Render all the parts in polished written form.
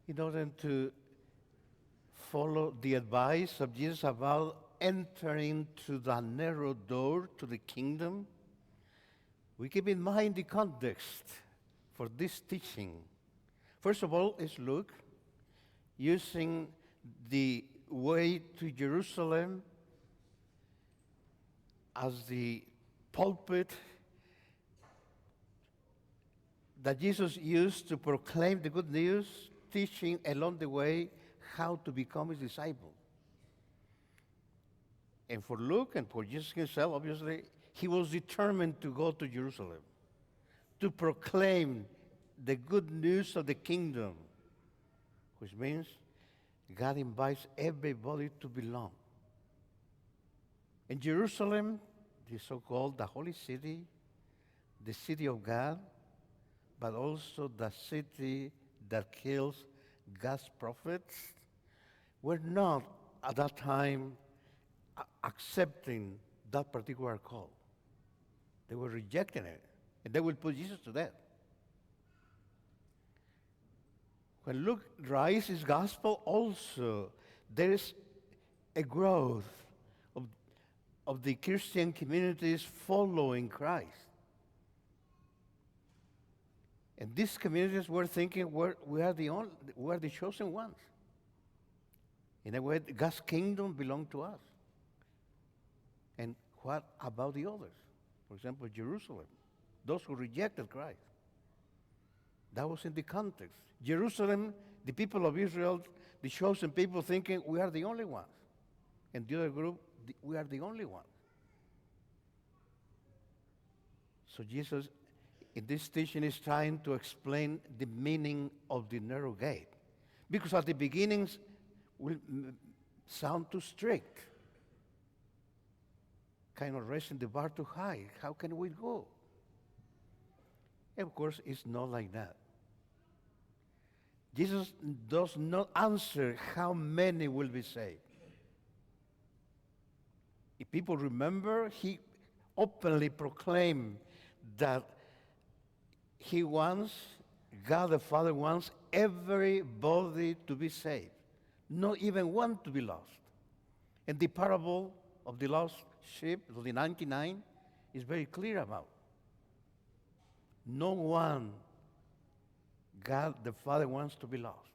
in order to follow the advice of Jesus about entering through the narrow door to the kingdom, we keep in mind the context for this teaching. First of all, is Luke using the way to Jerusalem as the pulpit that Jesus used to proclaim the good news, teaching along the way how to become his disciple. And for Luke and for Jesus himself, obviously, he was determined to go to Jerusalem to proclaim the good news of the kingdom, which means God invites everybody to belong. In Jerusalem, the so-called the holy city, the city of God, but also the city that kills God's prophets, were not at that time accepting that particular call. They were rejecting it, and they would put Jesus to death. When Luke writes his gospel, also there is a growth of the Christian communities following Christ. And these communities were thinking we are the chosen ones. In a way, God's kingdom belonged to us. And what about the others? For example, Jerusalem, those who rejected Christ. That was in the context. Jerusalem, the people of Israel, the chosen people thinking we are the only ones. And the other group, we are the only ones. So Jesus, in this teaching, is trying to explain the meaning of the narrow gate. Because at the beginnings will sound too strict. Kind of raising the bar too high. How can we go? And of course, it's not like that. Jesus does not answer how many will be saved. If people remember, he openly proclaimed that he wants, God the Father wants everybody to be saved, not even one to be lost. And the parable of the lost sheep, of the 99, is very clear about. No one God the Father wants to be lost.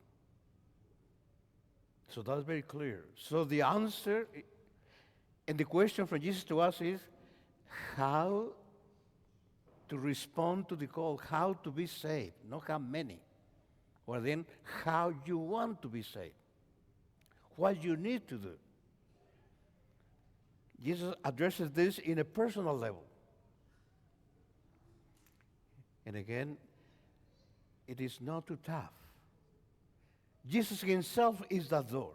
So that's very clear. So the answer and the question from Jesus to us is how to respond to the call, how to be saved, not how many, or then how you want to be saved, what you need to do. Jesus addresses this in a personal level. And again, it is not too tough. Jesus himself is that door.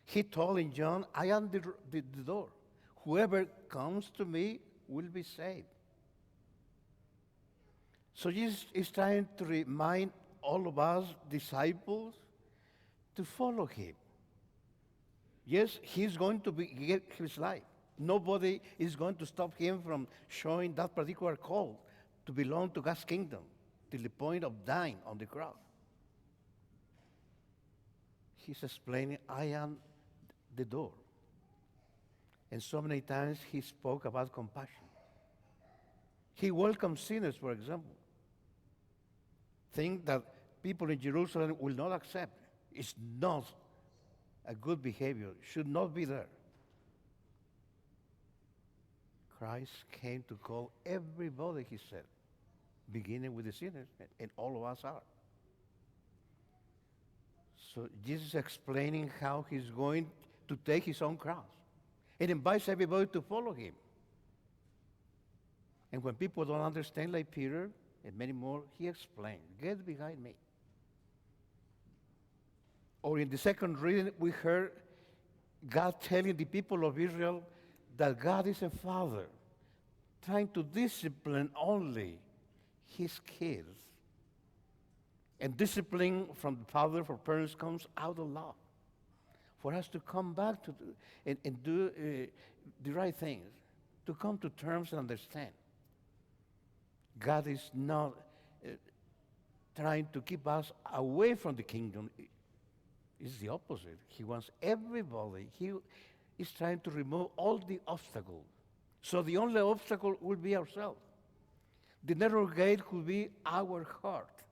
He told in John, I am the door. Whoever comes to me will be saved. So Jesus is trying to remind all of us, disciples, to follow him. Yes, he's going to give his life. Nobody is going to stop him from showing that particular call to belong to God's kingdom till the point of dying on the cross. He's explaining, I am the door. And so many times he spoke about compassion. He welcomes sinners, for example. Things that people in Jerusalem will not accept. It's not a good behavior, should not be there. Christ came to call everybody, he said, beginning with the sinners, and all of us are. So Jesus is explaining how he's going to take his own cross and invites everybody to follow him. And when people don't understand, like Peter and many more, he explained, get behind me. Or in the second reading, we heard God telling the people of Israel that God is a father, trying to discipline only his kids. And discipline from the father, for parents, comes out of love. For us to come back to and do the right things, to come to terms and understand. God is not trying to keep us away from the kingdom. It's the opposite. He wants everybody. He is trying to remove all the obstacles. So the only obstacle will be ourselves. The narrow gate could be our heart.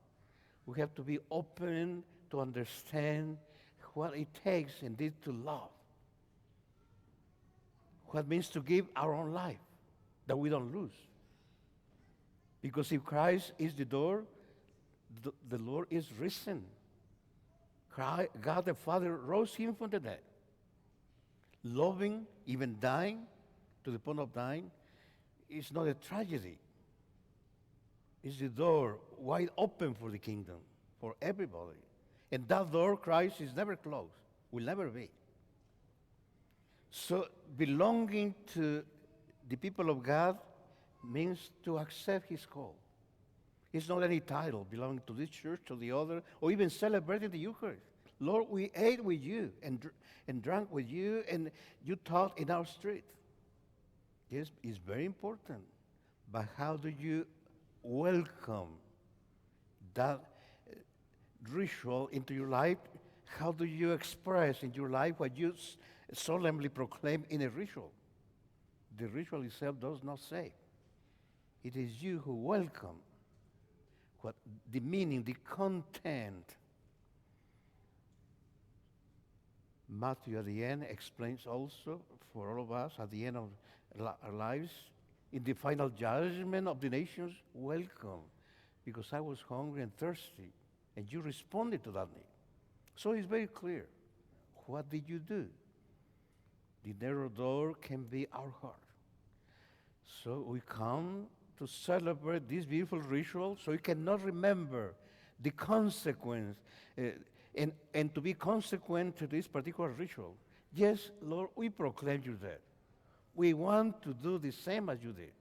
We have to be open to understand what it takes indeed to love. What it means to give our own life, that we don't lose. Because if Christ is the door, the Lord is risen. God the Father rose him from the dead. Loving, even dying, to the point of dying, is not a tragedy. It's the door wide open for the kingdom, for everybody. And that door, Christ, is never closed, will never be. So belonging to the people of God means to accept his call. It's not any title belonging to this church or the other, or even celebrating the Eucharist. Lord, we ate with you and drank with you, and you taught in our street. Yes, it's very important. But how do you welcome that ritual into your life? How do you express in your life what you solemnly proclaim in a ritual? The ritual itself does not say. It is you who welcome what the meaning, the content. Matthew at the end explains also for all of us at the end of our lives, in the final judgment of the nations, welcome, because I was hungry and thirsty, and you responded to that need. So it's very clear. What did you do? The narrow door can be our heart. So we come to celebrate this beautiful ritual, so we cannot remember the consequence, and to be consequent to this particular ritual. Yes, Lord, we proclaim you that. We want to do the same as you did.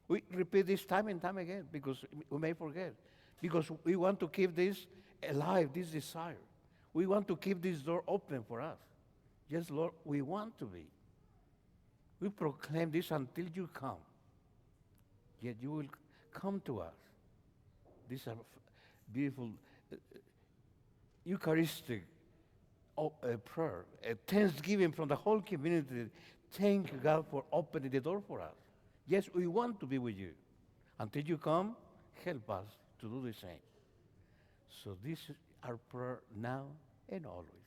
We repeat this time and time again because we may forget. Because we want to keep this alive, this desire. We want to keep this door open for us. Yes, Lord, we want to be. We proclaim this until you come. Yet you will come to us. These are beautiful Eucharistic prayer, a thanksgiving from the whole community. Thank you, God, for opening the door for us. Yes, we want to be with you. Until you come, help us to do the same. So this is our prayer now and always.